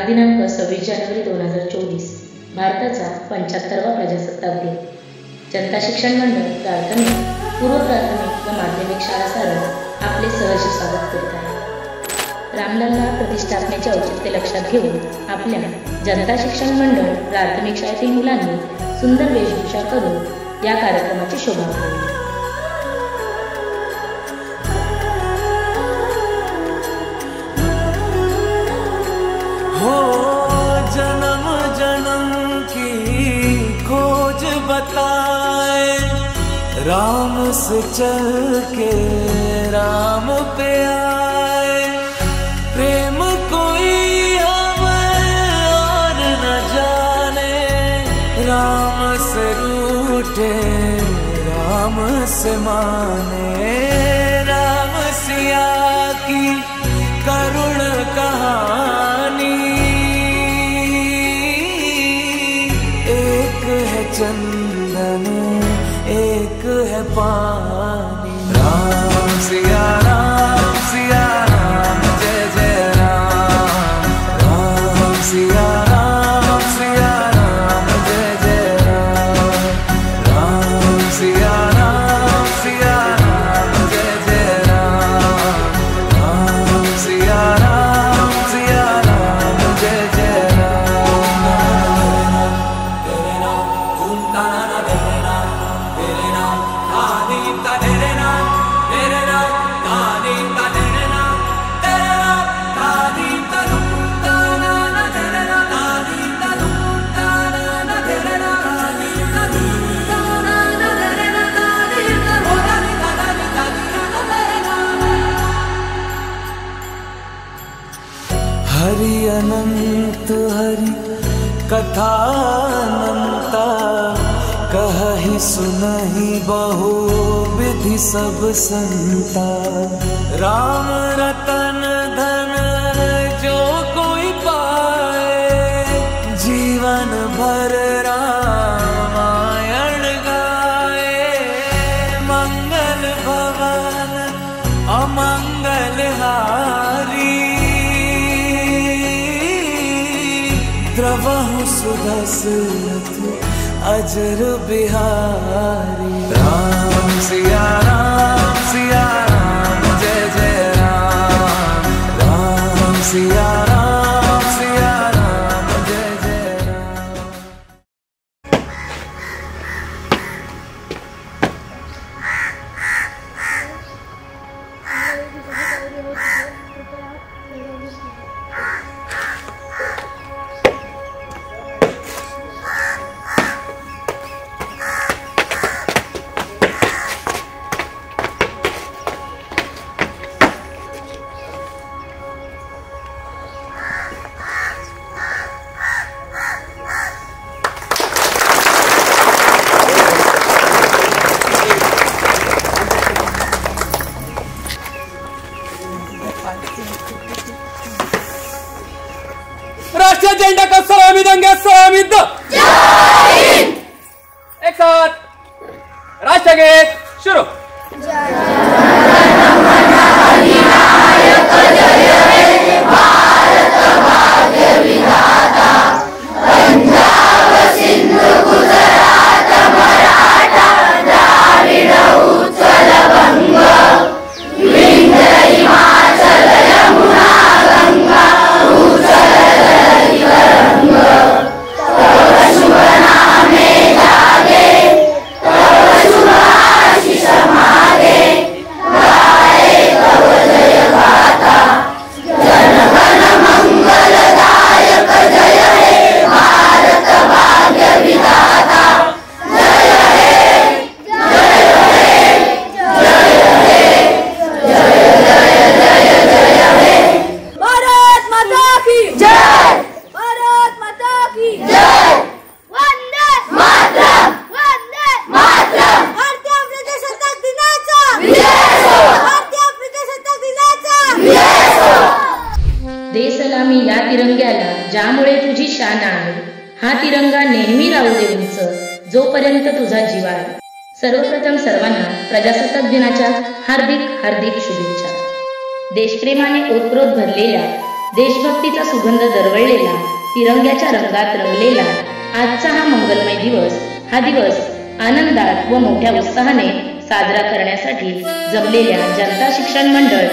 आज दिनांक 26 जानेवारी 2024 भारताचा 75वा प्रजासत्ताक दिन। जनता शिक्षण मंडळ प्राथमिक, पूर्व प्राथमिक व माध्यमिक शाळा सारं आपले सहर्ष स्वागत करीत आहे। रामलल्ला प्रतिष्ठापनेचे औचित्य लक्षात घेऊन आपल्या जनता शिक्षण मंडळ प्राथमिक शाळेतील मुलांनी सुंदर वेशभूषा करून या कार्यक्रमाची शोभा वाढवली। हो जन्म जन्म की खोज बताए, राम से चल के राम पे आए। प्रेम कोई हमें और न जाने, राम से रूठे राम से माने। राम सिया की करुण कहानी, एक है चंदन एक है पानी। राम सिया राम जय जय राम। राम सिया राम जय जय राम। राम सिया राम जय जय राम। राम सिया राम जय जय राम। तेरे नाम घूमता ना तेरे नाम, तेरे नाम आदीम का तेरे नाम, तेरे नाम आदीम का तेरे नाम, तेरे नाम आदीम का घूमता ना तेरे नाम, आदीम का घूमता ना तेरे नाम, आदीम का घूमता ना तेरे नाम, आदीम का होगा ना तेरे नाम। हरि अनंत हरि कथा अनंता, कहि सुनहि बहु विधि सब संता। राम रतन धन जो कोई पाए, जीवन भर रामायण गाए। मंगल भवन अमंगल हारी, द्रवहु सुदशरथ अजर बिहारी। राम सिया राम जय जय राम। राम सिया राम जय जय राम। राष्ट्रीय झंडा का सलामी देंगे, सलामी दो। एक साथ राष्ट्रगीत शुरू। दे सलामी या तिरंग्याला ज्यामुळे तुझी शान आहे, हा तिरंगा नेहमी राहू दे उंच जोपर्यंत तुझा जीव आहे। सर्वप्रथम सर्वांना प्रजासत्ताक दिनाच्या हार्दिक हार्दिक शुभेच्छा। देशप्रेमाने ओतप्रोत भरलेल्या देशभक्तीचा सुगंध दरवळलेला, तिरंग्याच्या रंगात रंगलेला आजचा हा मंगलमय दिवस, हा दिवस आनंदात व मोठ्या उत्साहाने साजरा करण्यासाठी जमलेल्या जनता शिक्षण मंडळ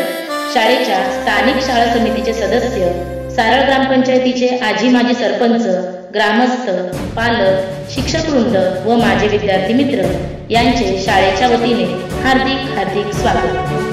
शाळेच्या स्थानिक शाळा समितीचे सदस्य, सारळ ग्रामपंचायतीचे आजी माजी सरपंच, ग्रामस्थ, पालक, शिक्षकवृंद व माझे विद्यार्थी मित्र यांचे शाळेच्या वतीने हार्दिक हार्दिक स्वागत.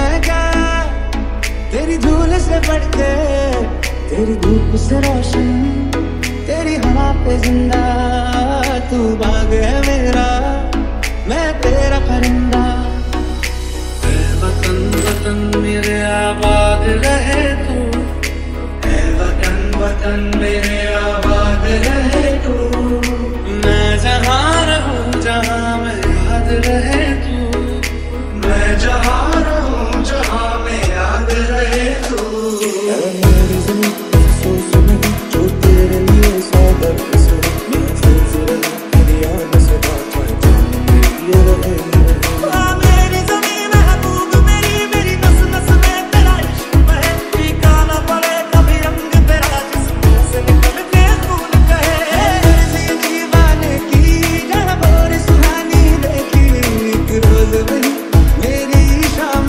मैं क्या तेरी धूल से बढ़ के, तेरी धूप से रोशन, तेरी हवा पे जिंदा। तू बाग है मेरा, मैं तेरा परिंदा। ऐ वतन वतन मेरे आबाद रहे तू, ऐ वतन वतन मेरे आबाद रहे तू। मैं जहाँ रहूं जहाँ में याद रहे तू, मैं जहाँ रहूं जहाँ में याद रहे तू। मेरी ज़मीं अफ़सोस नहीं जो तेरे लिए सादर से, महफूज रहे तेरी याद से बातें जाने ये रहे। मेरी ज़मीं महबूब मेरी, मेरी नस नस में तेरा इश्क बहे। फीका ना पड़े कभी रंग तेरा जिस्म से निकल के खून कहे। मेरी दीवाने की जहाँ भोर सुहानी देखी, एक रोज बनी मेरी शाम।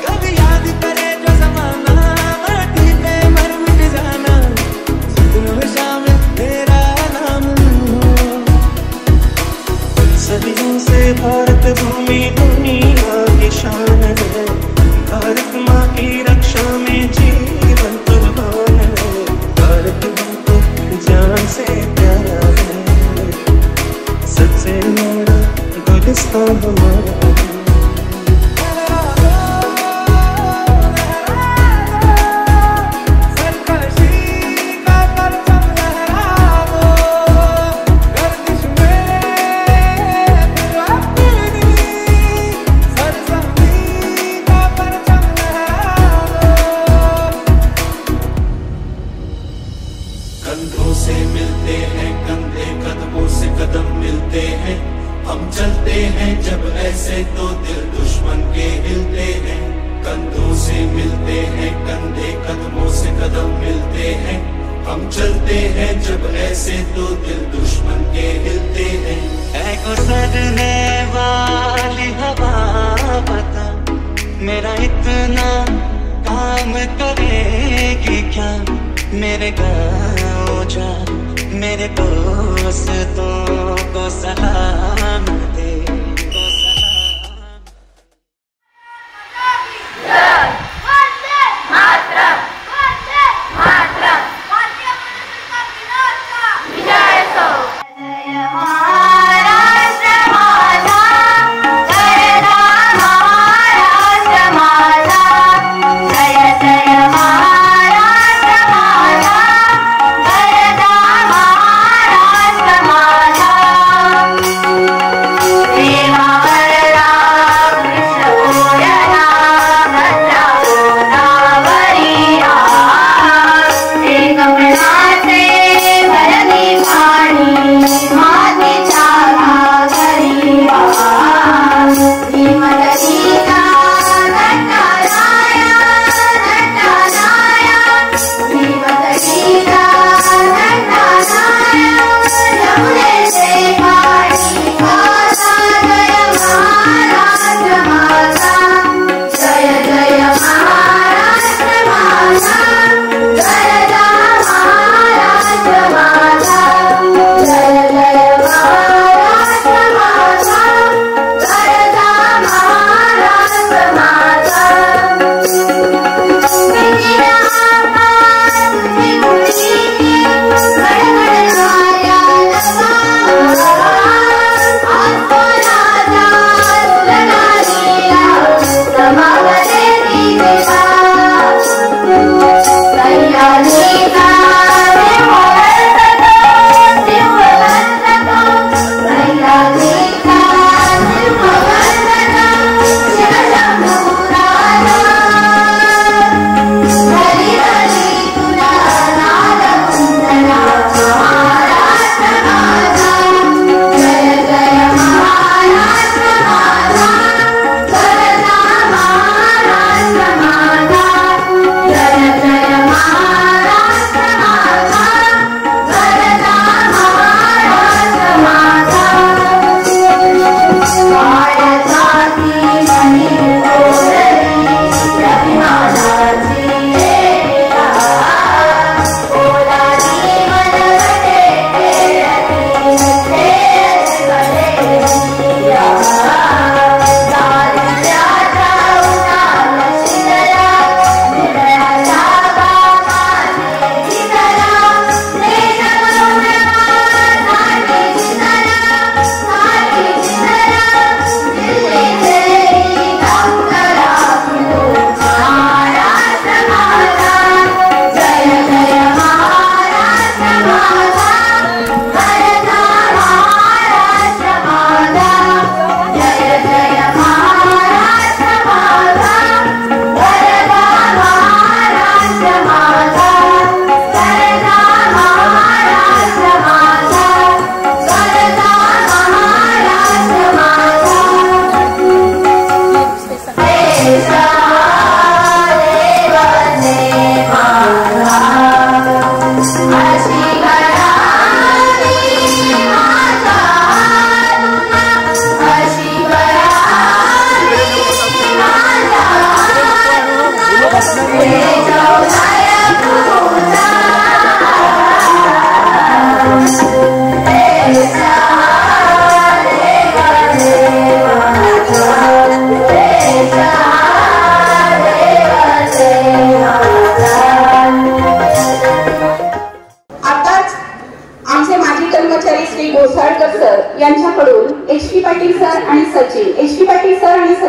कभी याद करे जो ज़माना, माटी पे मर मिट जाना, जितनों में शामिल तेरा नाम। सदियों से भारत भूमि दुनिया की शान है, भारत माँ की रक्षा में जीवन कुर्बान है। भारत हमको जान से प्यारा है, सबसे मेरा गुलिस्तान हमारा। कंधों से मिलते हैं कंधे, कदमों से कदम मिलते हैं। हम चलते हैं जब ऐसे तो दिल दुश्मन के हिलते हैं। कंधों से मिलते हैं कंधे, कदमों से कदम मिलते हैं। हम चलते हैं जब ऐसे तो दिल दुश्मन के हिलते हैं। ऐ गुजरने वाली हवा बता, मेरा इतना काम करेगी क्या? मेरे गाँव जा, मेरे दोस्तों को सलाम दे। Thank you.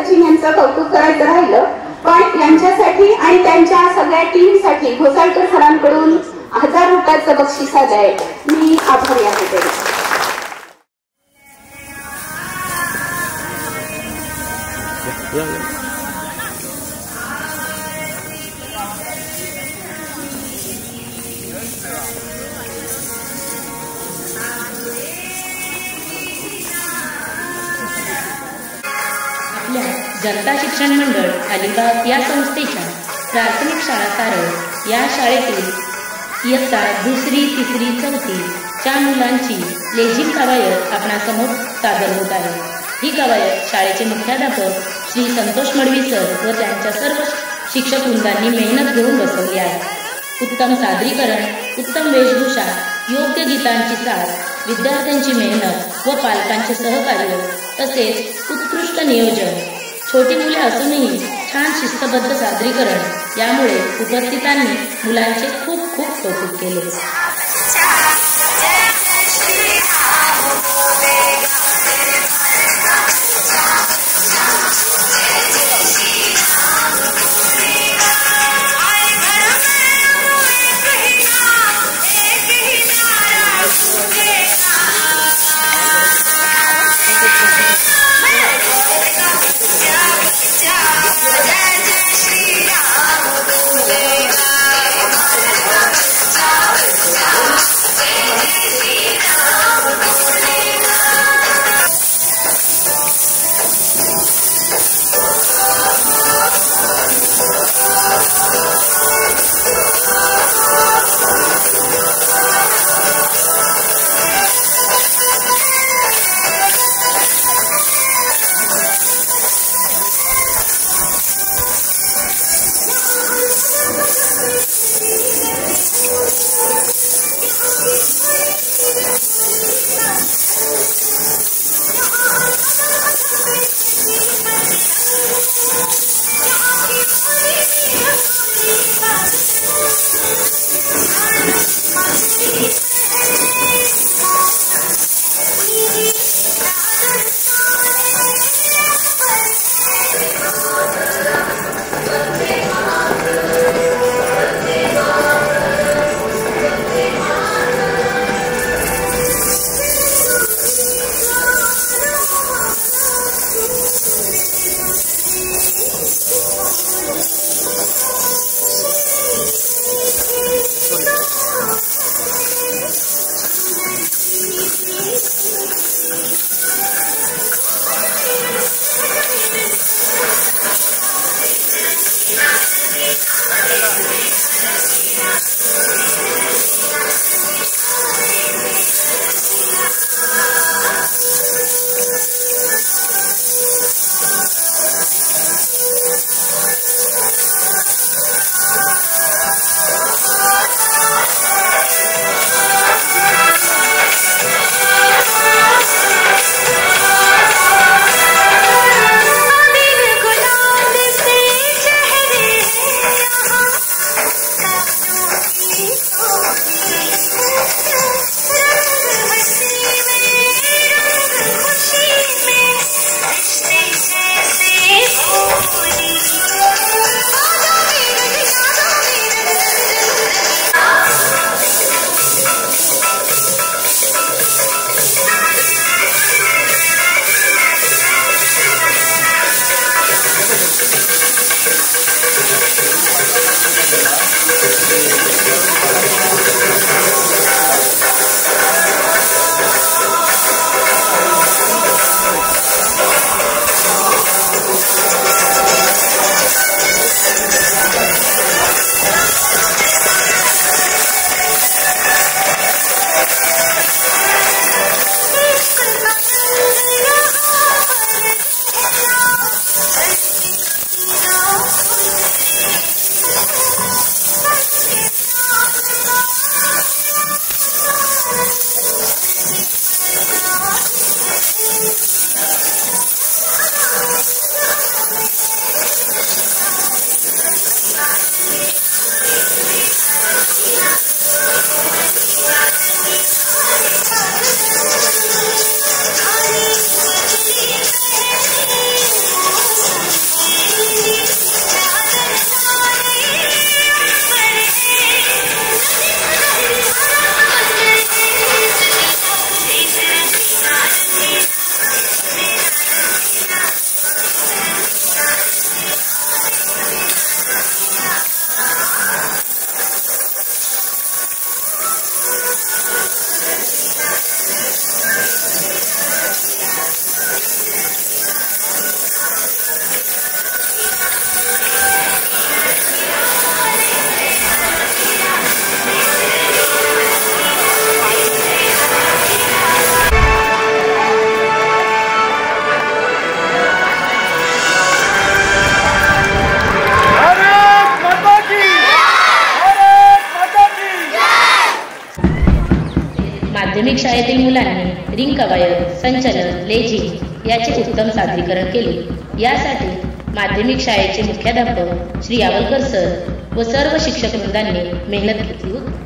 सचिन यांचं कौतुक करायचं राहिलं, पण यांच्यासाठी आणि त्यांच्या सगळ्या टीमसाठी घोसाळकर सरांकडून 1000 रुपयाचं बक्षीस आलंय. मी आभारी आहे. आपल्या जनता शिक्षण मंडळ अलिबाग या संस्थेच्या प्राथमिक शाळा सारळ या शाळेतील इयत्ता 2री, 3री, 4थीच्या मुलांची लेझिम कवायत आपणासमोर सादर होत आहे. ही कवायत शाळेचे मुख्याध्यापक श्री संतोष मडवी सर व त्यांच्या सर्व शिक्षक वृंदांनी मेहनत घेऊन बसवली आहे. उत्तम सादरीकरण, उत्तम वेशभूषा, योग्य गीतांची साथ, विद्यार्थ्यांची मेहनत व पालकांचे सहकार्य तसेच उत्कृष्ट नियोजन, छोटी मुले असूनही छान शिस्तबद्ध सादरीकरण यामुळे उपस्थितांनी मुलांचे खूप खूप कौतुक केले. रिंग कवायत, संचलन, लेझिम याचे उत्तम सादरीकरण केले। यासाठी माध्यमिक शाळेचे मुख्याध्यापक श्री यावलकर सर व सर्व शिक्षक वृंदांनी मेहनत घेतली होती।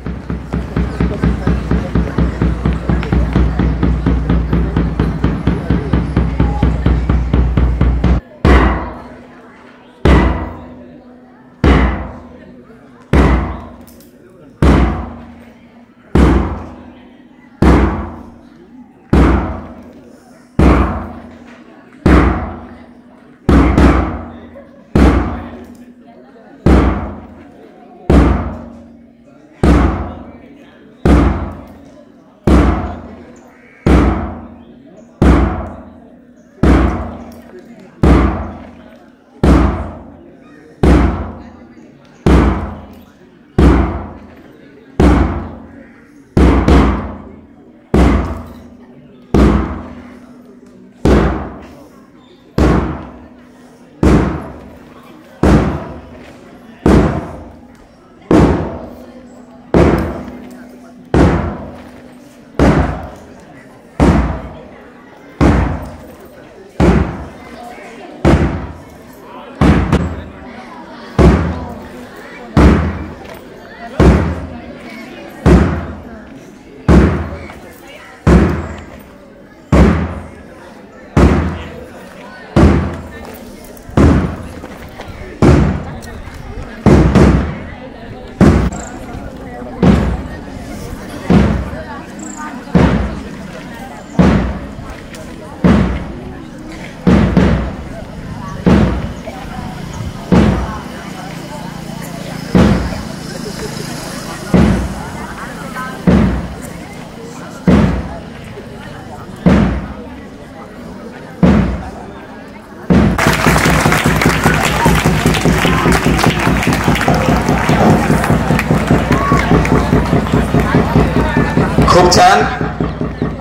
खूप छान,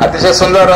अतिशय सुंदर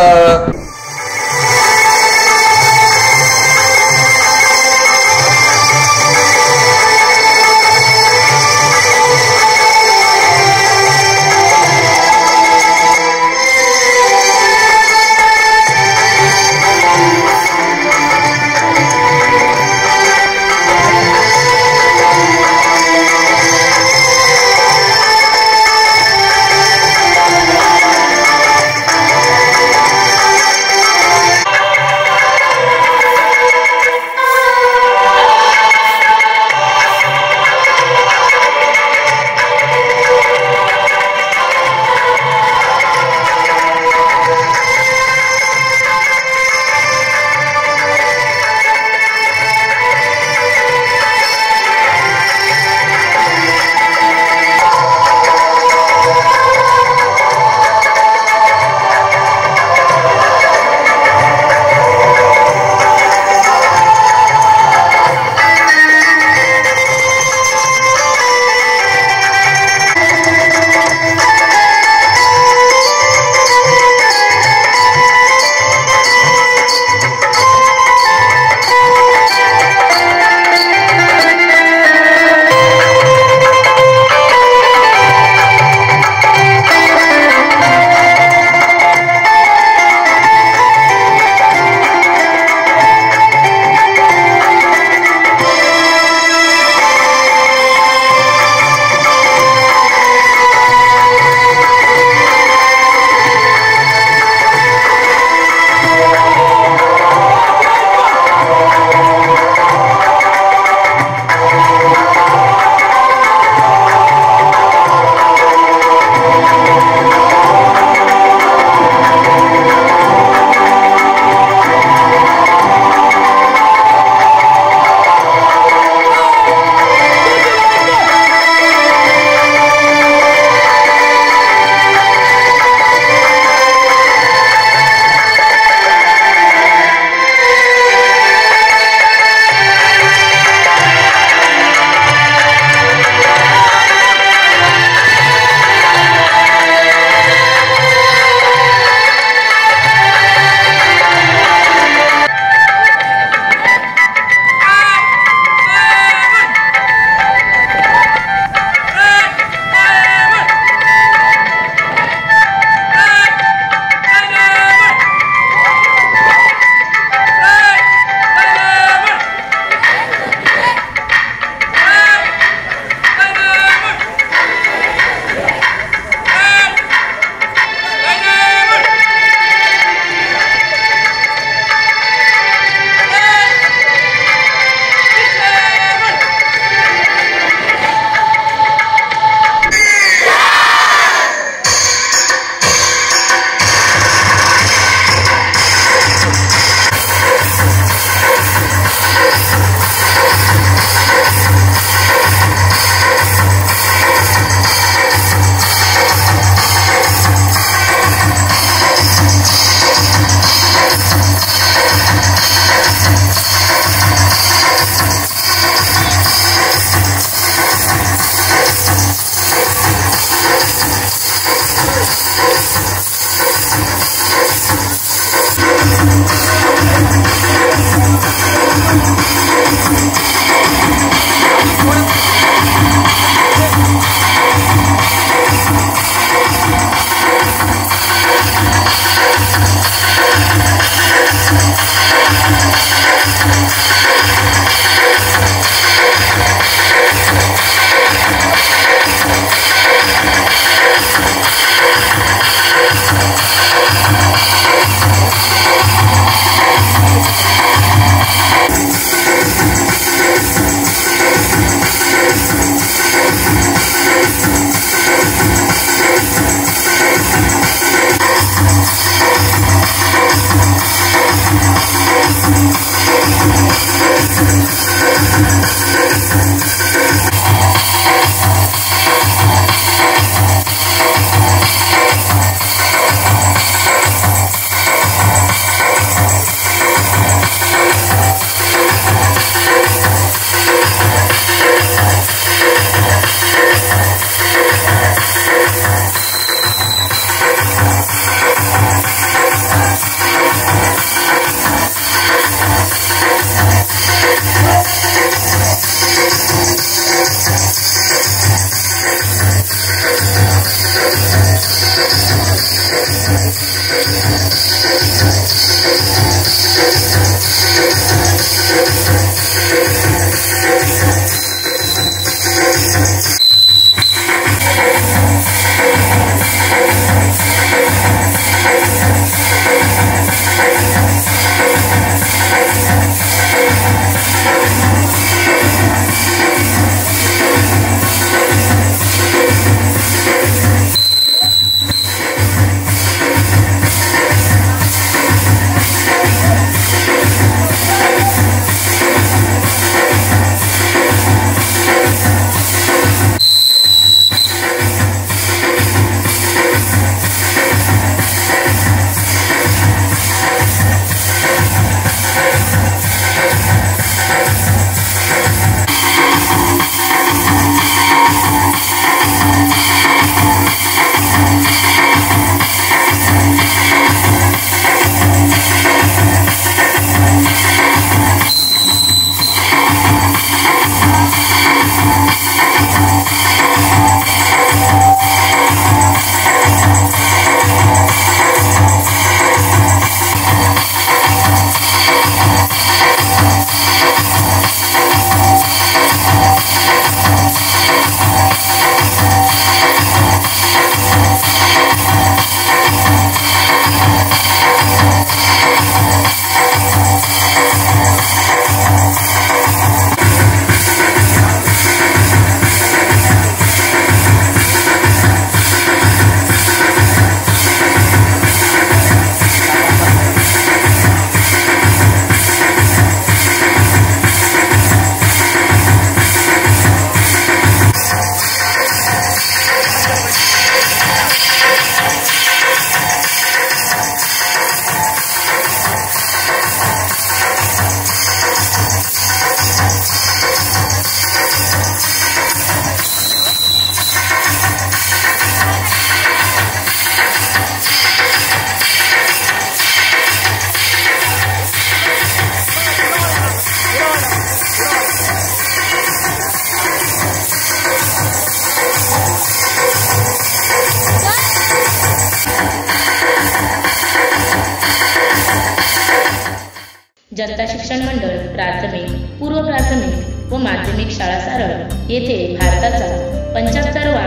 जनता शिक्षण मंडळ प्राथमिक, पूर्व प्राथमिक व माध्यमिक शाळा सारळ येथे भारताचा 75वा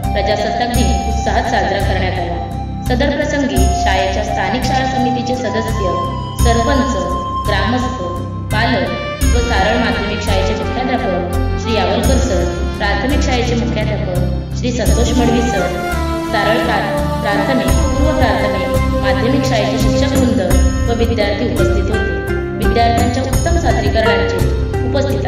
प्रजासत्ताक दिन उत्साहात साजरा करण्यात आला। सदर प्रसंगी शाळेच्या स्थानिक शाळा समितीचे सदस्य, सरपंच, ग्रामस्थ, पालक व सारळ माध्यमिक शाळेचे मुख्याध्यापक श्री यावलकर सर, प्राथमिक शाळेचे मुख्याध्यापक श्री संतोष मडवी सर, सारळ प्राथमिक, पूर्व प्राथमिक, माध्यमिक शाळेचे शिक्षक वृंद व विद्यार्थी उपस्थित होते। विद्यार्थ्यांच्या उत्तम सादरीकरणाचे उपस्थित